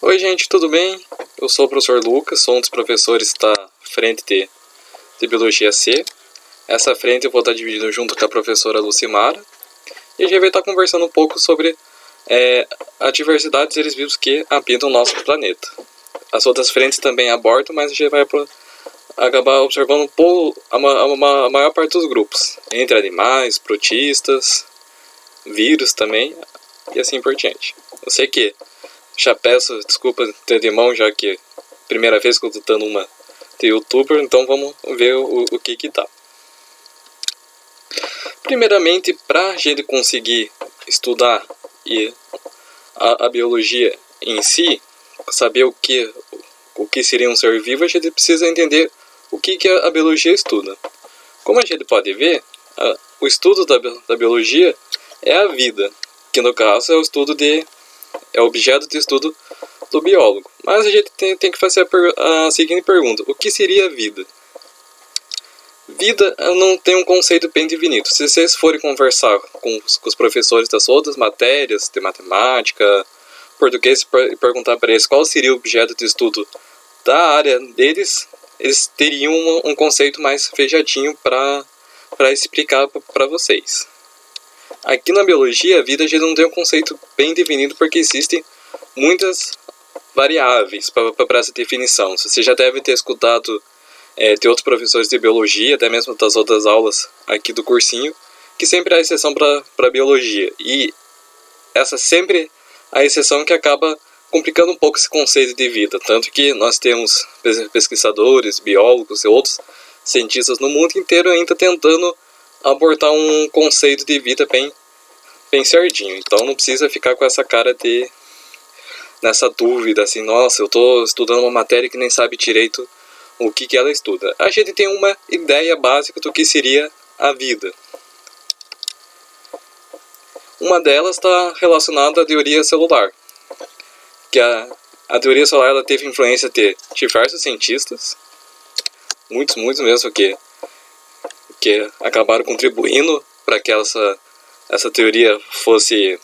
Oi gente, tudo bem? Eu sou o professor Lucas, sou um dos professores da frente de Biologia C. Essa frente eu vou estar dividindo junto com a professora Lucimara. E a gente vai estar conversando um pouco sobre a diversidade de seres vivos que habitam o nosso planeta. As outras frentes também abordam, mas a gente vai acabar observando um pouco a maior parte dos grupos. Entre animais, protistas, vírus também, e assim por diante. Eu sei que já peço desculpa de mão, já que é a primeira vez que eu tô dando uma de youtuber, então vamos ver o que dá. Primeiramente, para a gente conseguir estudar a biologia em si, saber o que seria um ser vivo, a gente precisa entender o que a biologia estuda. Como a gente pode ver, o estudo da biologia é a vida, que no caso é o objeto de estudo do biólogo. Mas a gente tem que fazer a seguinte pergunta: o que seria vida? Vida não tem um conceito bem definido. Se vocês forem conversar com os professores das outras matérias, de matemática, português, e perguntar para eles qual seria o objeto de estudo da área deles, eles teriam um conceito mais fechadinho para explicar para vocês. Aqui na biologia, a vida a gente não tem um conceito bem definido porque existem muitas variáveis para essa definição. Você já deve ter escutado de outros professores de biologia, até mesmo das outras aulas aqui do cursinho, que sempre há exceção para biologia. E essa sempre a exceção que acaba complicando um pouco esse conceito de vida. Tanto que nós temos pesquisadores, biólogos e outros cientistas no mundo inteiro ainda tentando abordar um conceito de vida bem certinho. Então não precisa ficar com essa cara nessa dúvida, assim, nossa, eu estou estudando uma matéria que nem sabe direito o que ela estuda. A gente tem uma ideia básica do que seria a vida. Uma delas está relacionada à teoria celular, que a teoria celular ela teve influência de diversos cientistas, muitos mesmo, que acabaram contribuindo para que essa teoria fosse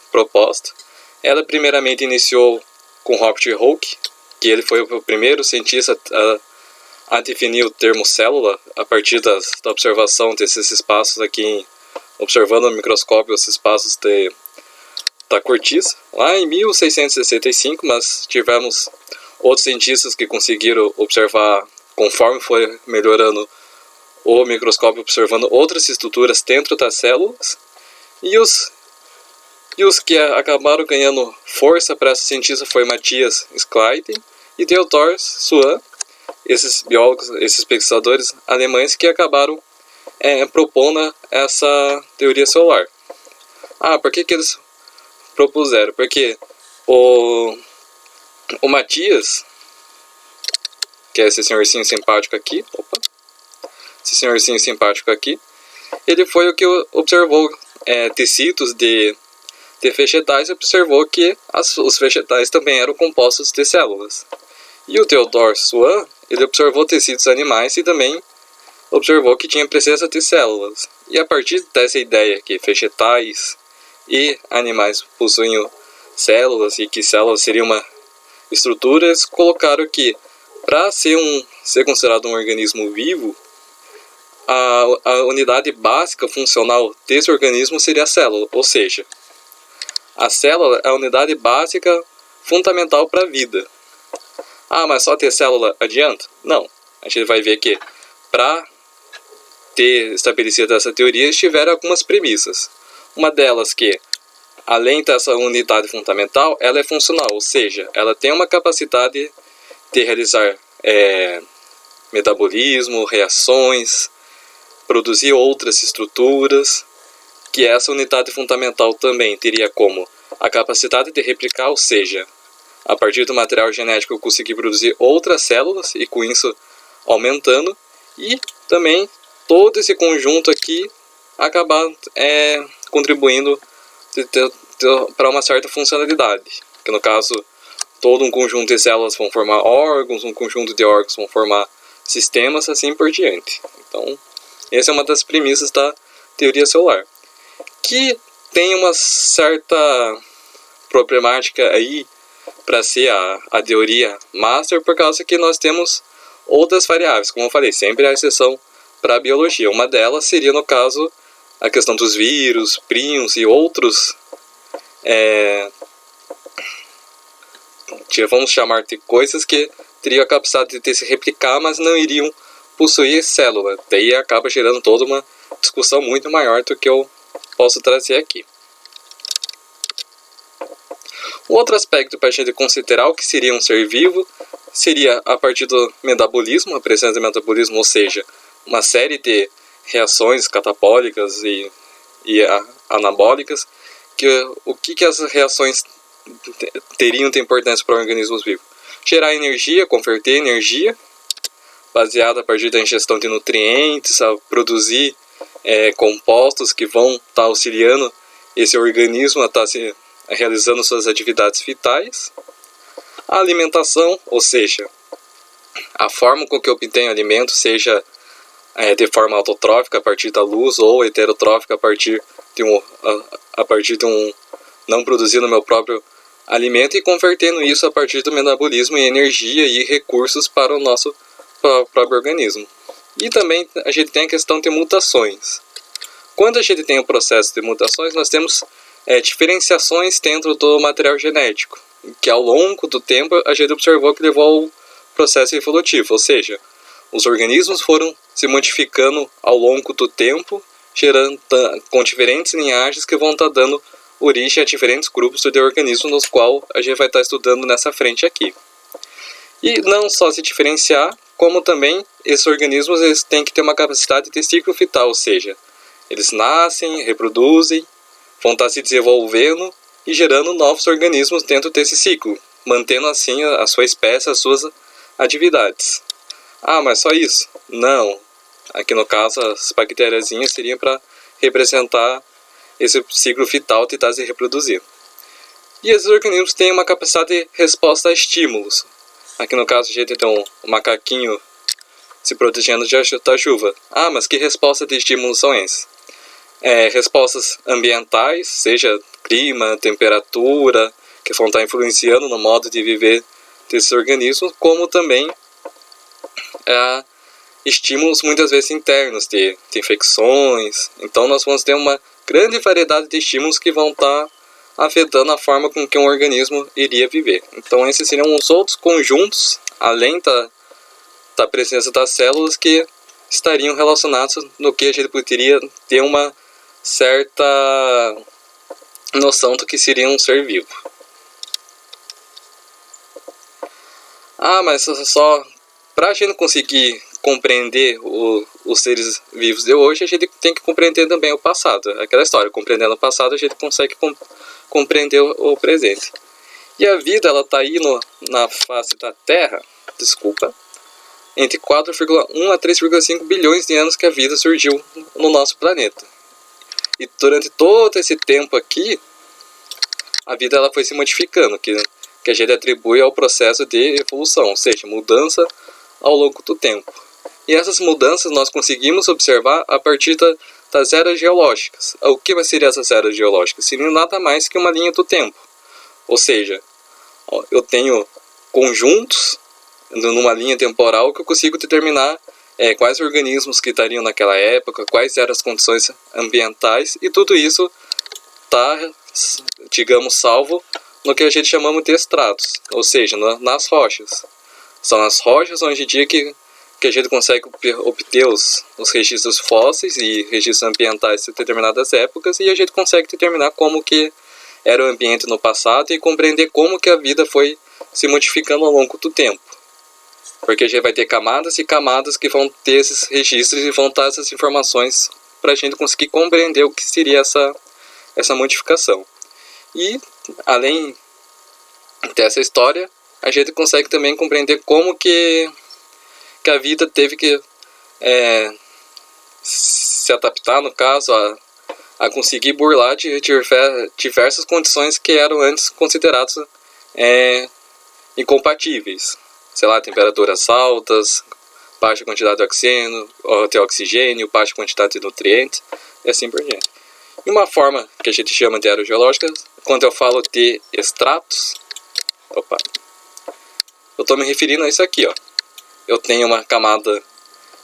proposta. Ela primeiramente iniciou com Robert Hooke, que ele foi o primeiro cientista a definir o termo célula a partir da observação desses espaços aqui, observando no microscópio os espaços da cortiça, lá em 1665, mas tivemos outros cientistas que conseguiram observar, conforme foi melhorando o microscópio, observando outras estruturas dentro das células. E os que acabaram ganhando força para essa cientista foi Matthias Schleiden e Theodor Schwann, esses biólogos, esses pesquisadores alemães que acabaram propondo essa teoria celular. Por que eles propuseram? Porque o Matthias, que é esse senhorzinho simpático aqui, ele foi o que observou tecidos de vegetais, e observou que os vegetais também eram compostos de células. E o Theodor Schwann, ele observou tecidos animais e também observou que tinha presença de células. E a partir dessa ideia que vegetais e animais possuem células e que células seriam uma estrutura, eles colocaram que para ser considerado um organismo vivo, a unidade básica funcional desse organismo seria a célula, ou seja, a célula é a unidade básica fundamental para a vida. Mas só ter célula adianta? Não. A gente vai ver que para ter estabelecido essa teoria, tiveram algumas premissas. Uma delas que, além dessa unidade fundamental, ela é funcional, ou seja, ela tem uma capacidade de realizar metabolismo, reações, produzir outras estruturas, que essa unidade fundamental também teria como a capacidade de replicar, ou seja, a partir do material genético eu consegui produzir outras células e com isso aumentando, e também todo esse conjunto aqui acabar contribuindo para uma certa funcionalidade, que no caso todo um conjunto de células vão formar órgãos, um conjunto de órgãos vão formar sistemas, assim por diante. Então essa é uma das premissas da teoria celular, que tem uma certa problemática aí para ser a teoria master, por causa que nós temos outras variáveis, como eu falei, sempre há exceção para a biologia. Uma delas seria, no caso, a questão dos vírus, prions e outros, vamos chamar de coisas que teriam a capacidade de se replicar, mas não iriam possuir célula. Daí acaba gerando toda uma discussão muito maior do que eu posso trazer aqui. O outro aspecto para a gente considerar o que seria um ser vivo seria a partir do metabolismo, a presença do metabolismo, ou seja, uma série de reações catabólicas e anabólicas, o que as reações teriam de importância para organismos vivos? Gerar energia, converter energia, baseada a partir da ingestão de nutrientes, a produzir compostos que vão estar auxiliando esse organismo a estar realizando suas atividades vitais. A alimentação, ou seja, a forma com que eu obtenho alimento, seja de forma autotrófica a partir da luz ou heterotrófica a partir de um não produzindo meu próprio alimento e convertendo isso a partir do metabolismo em energia e recursos para o nosso próprio organismo. E também a gente tem a questão de mutações. Quando a gente tem o processo de mutações, nós temos diferenciações dentro do material genético, que ao longo do tempo a gente observou que levou ao processo evolutivo, ou seja, os organismos foram se modificando ao longo do tempo, gerando com diferentes linhagens que vão estar dando origem a diferentes grupos de organismos, nos quais a gente vai estar estudando nessa frente aqui. E não só se diferenciar, como também esses organismos eles têm que ter uma capacidade de ciclo vital, ou seja, eles nascem, reproduzem, vão estar se desenvolvendo e gerando novos organismos dentro desse ciclo, mantendo assim a sua espécie, as suas atividades. Ah, mas só isso? Não. Aqui no caso as bactériazinhas seriam para representar esse ciclo vital de estar se reproduzindo. E esses organismos têm uma capacidade de resposta a estímulos. Aqui no caso a gente tem um macaquinho se protegendo da chuva. Ah, mas que resposta de estímulos são esses? Respostas ambientais, seja clima, temperatura, que vão estar influenciando no modo de viver desses organismos, como também estímulos muitas vezes internos de infecções. Então nós vamos ter uma grande variedade de estímulos que vão estar afetando a forma com que um organismo iria viver. Então esses seriam os outros conjuntos, além da presença das células, que estariam relacionados no que a gente poderia ter uma certa noção do que seria um ser vivo. Ah, mas só para a gente conseguir compreender os seres vivos de hoje, a gente tem que compreender também o passado. Aquela história, compreendendo o passado, a gente consegue compreender o presente. E a vida, ela está aí na face da Terra, entre 4,1 a 3,5 bilhões de anos que a vida surgiu no nosso planeta. E durante todo esse tempo aqui, a vida ela foi se modificando, que a gente atribui ao processo de evolução, ou seja, mudança ao longo do tempo. E essas mudanças nós conseguimos observar a partir das eras geológicas. O que seriam essas eras geológicas? Seriam nada mais que uma linha do tempo. Ou seja, eu tenho conjuntos numa linha temporal que eu consigo determinar quais organismos que estariam naquela época, quais eram as condições ambientais, e tudo isso está, digamos, salvo no que a gente chamamos de estratos, ou seja, nas rochas. São as rochas hoje em dia que a gente consegue obter os registros fósseis e registros ambientais de determinadas épocas, e a gente consegue determinar como que era o ambiente no passado e compreender como que a vida foi se modificando ao longo do tempo. Porque a gente vai ter camadas e camadas que vão ter esses registros e vão dar essas informações para a gente conseguir compreender o que seria essa modificação. E, além dessa história, a gente consegue também compreender como que a vida teve que se adaptar, no caso, a conseguir burlar de diversas condições que eram antes consideradas incompatíveis. Sei lá, temperaturas altas, baixa quantidade de oxigênio, baixa quantidade de nutrientes, e assim por diante. E uma forma que a gente chama de era geológica, quando eu falo de estratos, Opa. Eu estou me referindo a isso aqui, ó. Eu tenho uma camada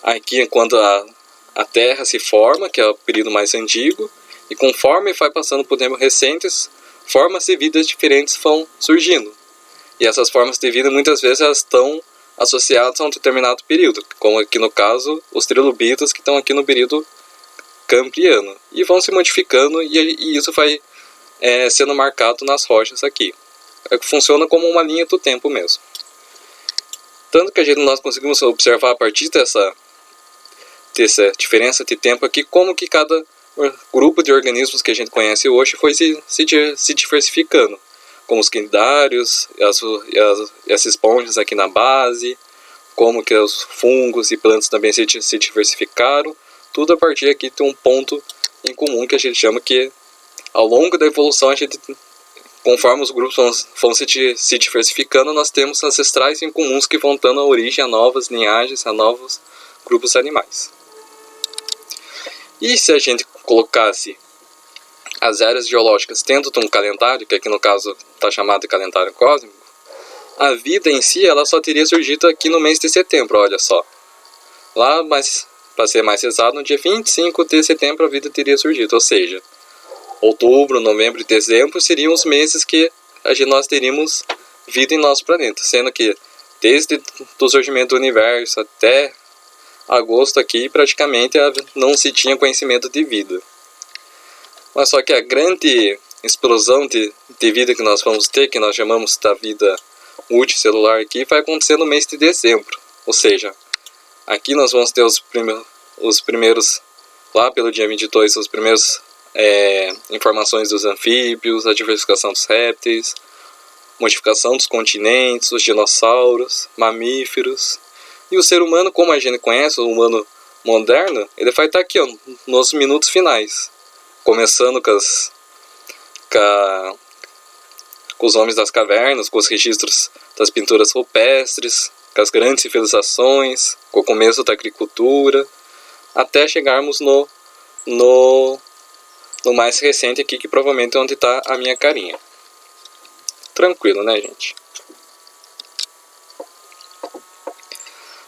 aqui quando a Terra se forma, que é o período mais antigo, e conforme vai passando por tempos recentes, formas de vida diferentes vão surgindo. E essas formas de vida muitas vezes elas estão associadas a um determinado período, como aqui no caso os trilobitas que estão aqui no período cambriano, e vão se modificando e isso vai sendo marcado nas rochas aqui. Funciona como uma linha do tempo mesmo. Tanto que nós conseguimos observar a partir dessa diferença de tempo aqui, como que cada grupo de organismos que a gente conhece hoje foi se diversificando, como os quinidários, as esponjas aqui na base, como que os fungos e plantas também se diversificaram, tudo a partir aqui de um ponto em comum que a gente chama que ao longo da evolução, conforme os grupos vão se diversificando, nós temos ancestrais em comuns que vão dando origem a novas linhagens, a novos grupos animais. E se a gente colocasse as eras geológicas dentro de um calendário, que aqui no caso está chamado de calendário cósmico, a vida em si ela só teria surgido aqui no mês de setembro, olha só. Lá, para ser mais exato, no dia 25 de setembro a vida teria surgido, ou seja, outubro, novembro e dezembro seriam os meses que nós teríamos vida em nosso planeta, sendo que desde o surgimento do universo até agosto aqui praticamente não se tinha conhecimento de vida. Mas só que a grande explosão de vida que nós vamos ter, que nós chamamos da vida multicelular aqui, vai acontecer no mês de dezembro. Ou seja, aqui nós vamos ter os primeiros, lá pelo dia 22, os primeiros informações dos anfíbios, a diversificação dos répteis, modificação dos continentes, os dinossauros, mamíferos. E o ser humano, como a gente conhece, o humano moderno, ele vai estar aqui, ó, nos minutos finais. Começando com os homens das cavernas, com os registros das pinturas rupestres, com as grandes civilizações, com o começo da agricultura, até chegarmos no mais recente aqui, que provavelmente é onde está a minha carinha. Tranquilo, né, gente?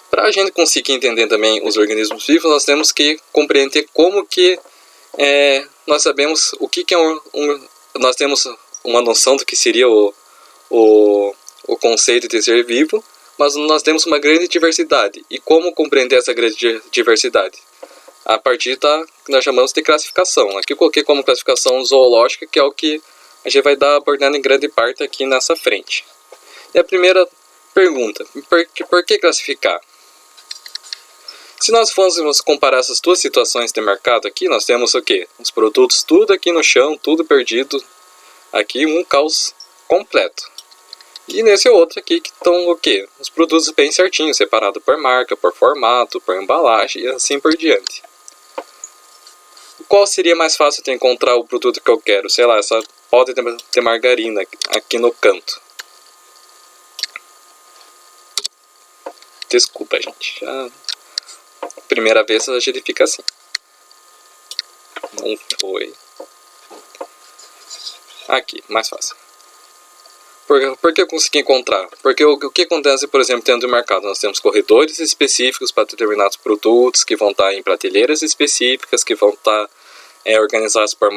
Para a gente conseguir entender também os organismos vivos, nós temos que compreender como que nós sabemos o que é nós temos uma noção do que seria o conceito de ser vivo, mas nós temos uma grande diversidade. E como compreender essa grande diversidade? A partir da que nós chamamos de classificação. Aqui eu coloquei como classificação zoológica, que é o que a gente vai dar abordando em grande parte aqui nessa frente. E a primeira pergunta, por que classificar? Se nós fôssemos comparar essas duas situações de mercado aqui, nós temos o quê? Os produtos tudo aqui no chão, tudo perdido. Aqui um caos completo. E nesse outro aqui que estão o quê? Os produtos bem certinhos, separados por marca, por formato, por embalagem e assim por diante. Qual seria mais fácil de encontrar o produto que eu quero? Sei lá, essa poda de margarina aqui no canto. Desculpa, gente. Primeira vez a gente fica assim. Não foi. Aqui, mais fácil. Por que eu consegui encontrar? Porque o que acontece, por exemplo, dentro do mercado? Nós temos corredores específicos para determinados produtos, que vão estar em prateleiras específicas, que vão estar organizados por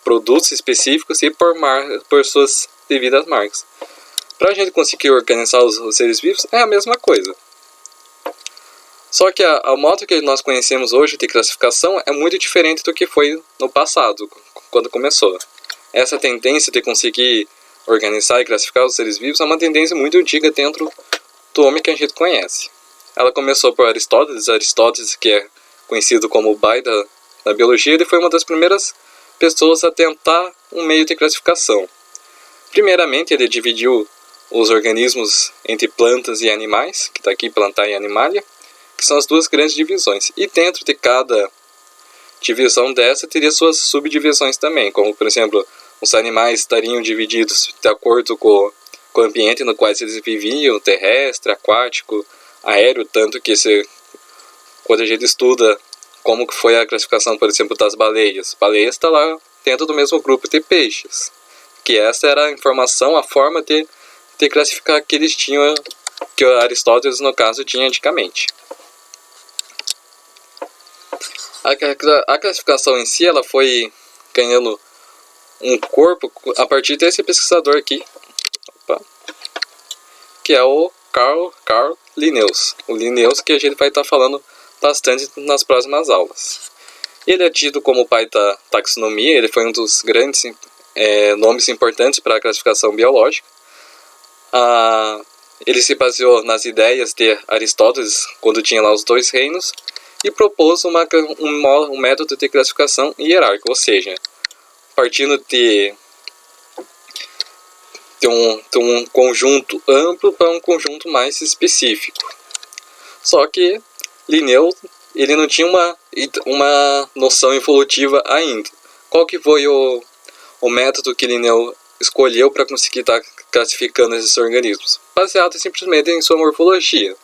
produtos específicos e por suas devidas marcas. Para a gente conseguir organizar os seres vivos, é a mesma coisa. Só que a modo que nós conhecemos hoje de classificação é muito diferente do que foi no passado, quando começou. Essa tendência de conseguir organizar e classificar os seres vivos é uma tendência muito antiga dentro do homem que a gente conhece. Ela começou por Aristóteles, que é conhecido como o pai da biologia, ele foi uma das primeiras pessoas a tentar um meio de classificação. Primeiramente, ele dividiu os organismos entre plantas e animais, que está aqui, plantar e animalia, que são as duas grandes divisões. E dentro de cada divisão dessa teria suas subdivisões também, como por exemplo, os animais estariam divididos de acordo com o ambiente no qual eles viviam, terrestre, aquático, aéreo, tanto que quando a gente estuda como que foi a classificação, por exemplo, das baleias, baleias está lá dentro do mesmo grupo de peixes, que essa era a informação, a forma de classificar que eles tinham, que Aristóteles, no caso, tinha antigamente. A classificação em si, ela foi ganhando um corpo a partir desse pesquisador aqui, que é o Carl Linnaeus. O Linnaeus que a gente vai estar falando bastante nas próximas aulas. Ele é tido como o pai da taxonomia, ele foi um dos grandes nomes importantes para a classificação biológica. Ele se baseou nas ideias de Aristóteles, quando tinha lá os 2 reinos, e propôs um método de classificação hierárquica, ou seja, partindo de um conjunto amplo para um conjunto mais específico. Só que Linneu, ele não tinha uma noção evolutiva ainda. Qual que foi o método que Linneu escolheu para conseguir estar classificando esses organismos? Baseado simplesmente em sua morfologia.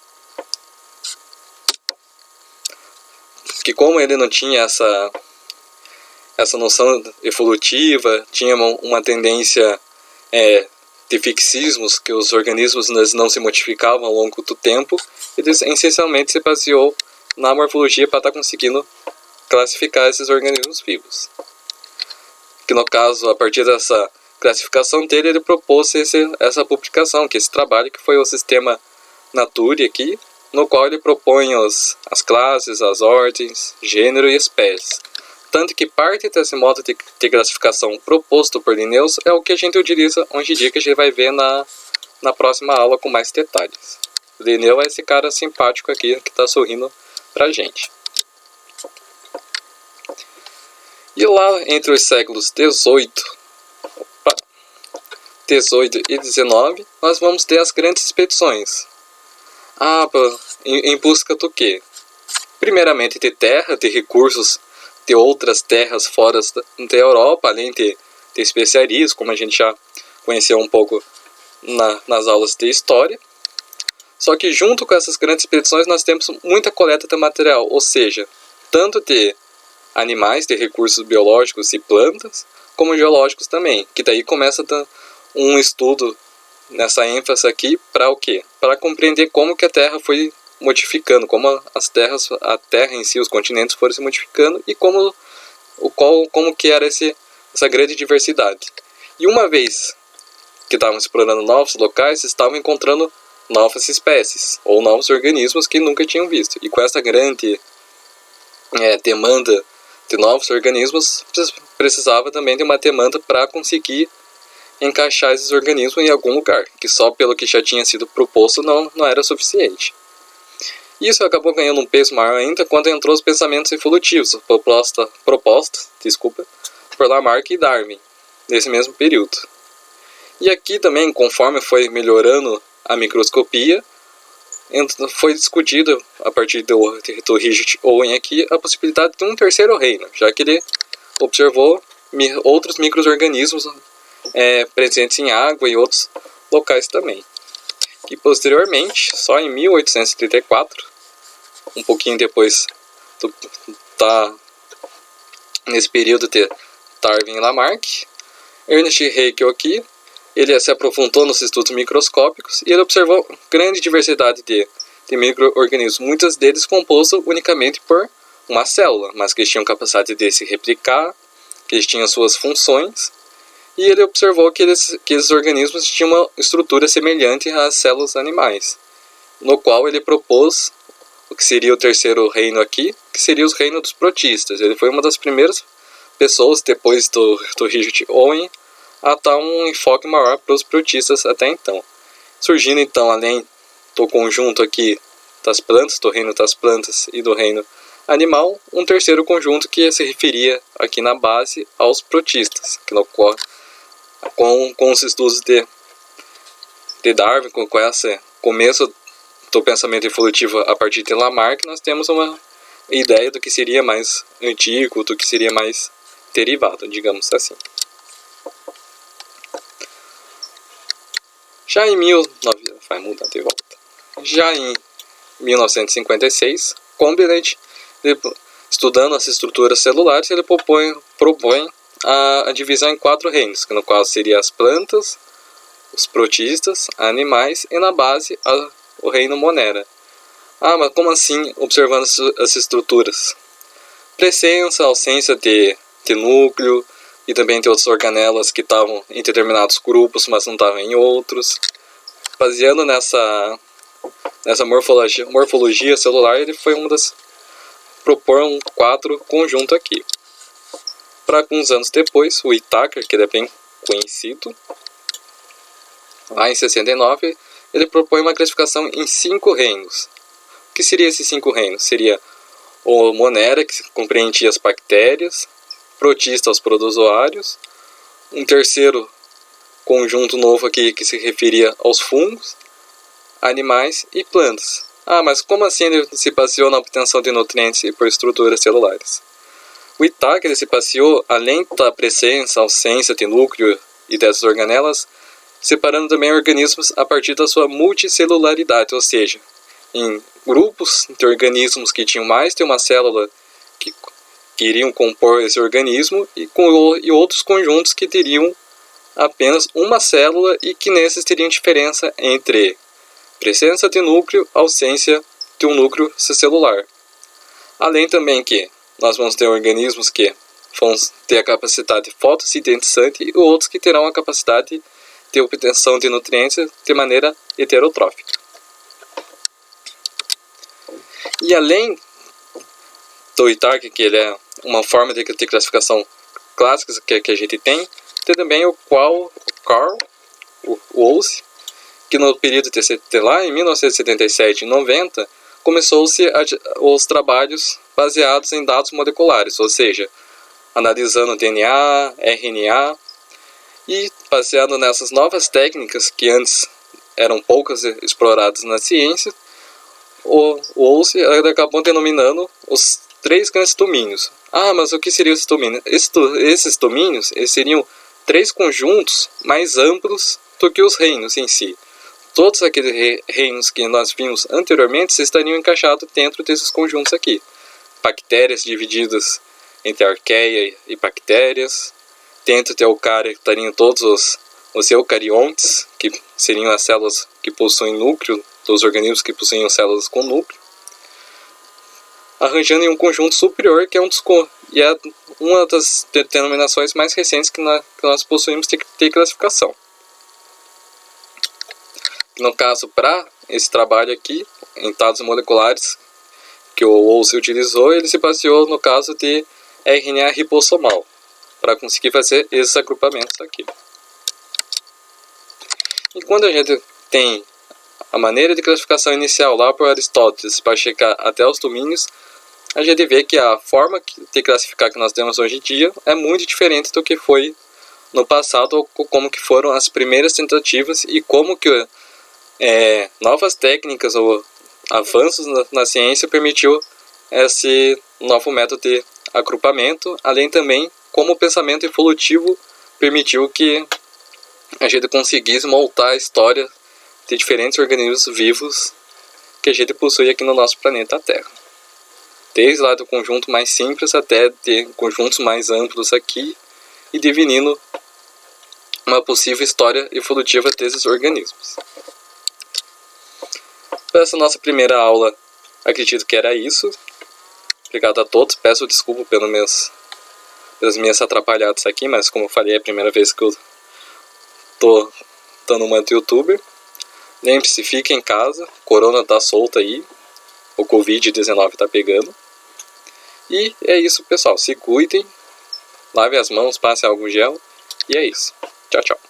Que como ele não tinha essa noção evolutiva, tinha uma tendência de fixismos, que os organismos não se modificavam ao longo do tempo, ele essencialmente se baseou na morfologia para estar conseguindo classificar esses organismos vivos. Que no caso, a partir dessa classificação dele, ele propôs essa publicação, que esse trabalho que foi o Sistema Naturae aqui, no qual ele propõe as classes, as ordens, gênero e espécies. Tanto que parte desse modo de classificação proposto por Linnaeus é o que a gente utiliza hoje em dia, que a gente vai ver na próxima aula com mais detalhes. Linneu é esse cara simpático aqui que está sorrindo pra gente. E lá entre os séculos 18 e 19, nós vamos ter as grandes expedições. Em busca do quê? Primeiramente de terra, de recursos de outras terras fora da Europa, além de especiarias, como a gente já conheceu um pouco nas aulas de história. Só que junto com essas grandes expedições nós temos muita coleta de material, ou seja, tanto de animais, de recursos biológicos e plantas, como geológicos também, que daí começa um estudo nessa ênfase aqui para o quê? Para compreender como que a Terra foi modificando, como a Terra em si, os continentes foram se modificando e como que era essa grande diversidade. E uma vez que estavam explorando novos locais, estavam encontrando novas espécies ou novos organismos que nunca tinham visto. E com essa grande demanda de novos organismos, precisava também de uma demanda para conseguir encaixar esses organismos em algum lugar, que só pelo que já tinha sido proposto não era suficiente. Isso acabou ganhando um peso maior ainda quando entrou os pensamentos evolutivos, propostos por Lamarck e Darwin, nesse mesmo período. E aqui também, conforme foi melhorando a microscopia, foi discutido, a partir do Richard Owen aqui, a possibilidade de um terceiro reino, já que ele observou outros micro-organismos presentes em água e outros locais também. E posteriormente, só em 1834, um pouquinho depois nesse período de Darwin e Lamarck, Ernest Haeckel aqui, ele se aprofundou nos estudos microscópicos e ele observou grande diversidade de micro-organismos, muitos deles compostos unicamente por uma célula, mas que tinham capacidade de se replicar, que eles tinham suas funções, e ele observou que esses organismos tinham uma estrutura semelhante às células animais, no qual ele propôs o que seria o terceiro reino aqui, que seria os reinos dos protistas. Ele foi uma das primeiras pessoas, depois do Richard Owen, a dar um enfoque maior para os protistas até então. Surgindo então, além do conjunto aqui das plantas, do reino das plantas e do reino animal, um terceiro conjunto que se referia aqui na base aos protistas, que ocorre com os estudos de Darwin, com esse começo do pensamento evolutivo a partir de Lamarck, nós temos uma ideia do que seria mais antigo, do que seria mais derivado, digamos assim. Já em 1956, Combinate, estudando as estruturas celulares, ele propõe a divisão em 4 reinos, que no caso seria as plantas, os protistas, animais e na base o reino Monera. Mas como assim, observando as estruturas? Presença, ausência de núcleo, e também tem outras organelas que estavam em determinados grupos, mas não estavam em outros. Baseando nessa morfologia celular, ele foi uma das propor um quadro conjunto aqui. Para alguns anos depois, o Whittaker, que ele é bem conhecido, lá em 69, ele propõe uma classificação em 5 reinos. O que seria esses 5 reinos? Seria o Monera, que compreendia as bactérias, protista aos protozoários, um terceiro conjunto novo aqui que se referia aos fungos, animais e plantas. Mas como assim ele se baseou na obtenção de nutrientes e por estruturas celulares? O Whittaker se baseou, além da presença, ausência de núcleo e dessas organelas, separando também organismos a partir da sua multicelularidade, ou seja, em grupos de organismos que tinham mais de uma célula que iriam compor esse organismo e outros conjuntos que teriam apenas uma célula e que nesses teriam diferença entre presença de núcleo, ausência de um núcleo celular. Além também que nós vamos ter organismos que vão ter a capacidade fotossintetizante e outros que terão a capacidade de obtenção de nutrientes de maneira heterotrófica. E além do Whittaker, que ele é uma forma de classificação clássica que a gente tem também o Carl Woese, que no período de lá em 1977 e 90 começou-se os trabalhos baseados em dados moleculares, ou seja, analisando DNA, RNA, e baseado nessas novas técnicas que antes eram poucas exploradas na ciência, o Woese acabou denominando os 3 grandes domínios. Mas o que seriam esses domínios? Esses domínios seriam 3 conjuntos mais amplos do que os reinos em si. Todos aqueles reinos que nós vimos anteriormente estariam encaixados dentro desses conjuntos aqui. Bactérias divididas entre arqueia e bactérias. Dentro de eucária estariam todos os eucariontes, que seriam as células que possuem núcleo, dos organismos que possuem células com núcleo. Arranjando em um conjunto superior, que é uma das denominações mais recentes que nós possuímos de classificação. No caso, para esse trabalho aqui, em dados moleculares que o Woese utilizou, ele se baseou no caso de RNA ribosomal, para conseguir fazer esses agrupamentos aqui. E quando a gente tem a maneira de classificação inicial lá por Aristóteles, para chegar até os domínios, a gente vê que a forma de classificar que nós temos hoje em dia é muito diferente do que foi no passado, ou como que foram as primeiras tentativas e como que novas técnicas ou avanços na ciência permitiu esse novo método de agrupamento, além também como o pensamento evolutivo permitiu que a gente conseguisse montar a história de diferentes organismos vivos que a gente possui aqui no nosso planeta Terra. Desde lá do conjunto mais simples até de conjuntos mais amplos aqui e definindo uma possível história evolutiva desses organismos. Para essa nossa primeira aula, acredito que era isso. Obrigado a todos. Peço desculpa pelas minhas atrapalhadas aqui, mas como eu falei, é a primeira vez que eu tô dando uma do youtuber. Lembre-se, fique em casa. Corona tá solta aí. O Covid-19 tá pegando. E é isso, pessoal. Se cuidem. Lave as mãos, passe álcool gel. E é isso. Tchau, tchau.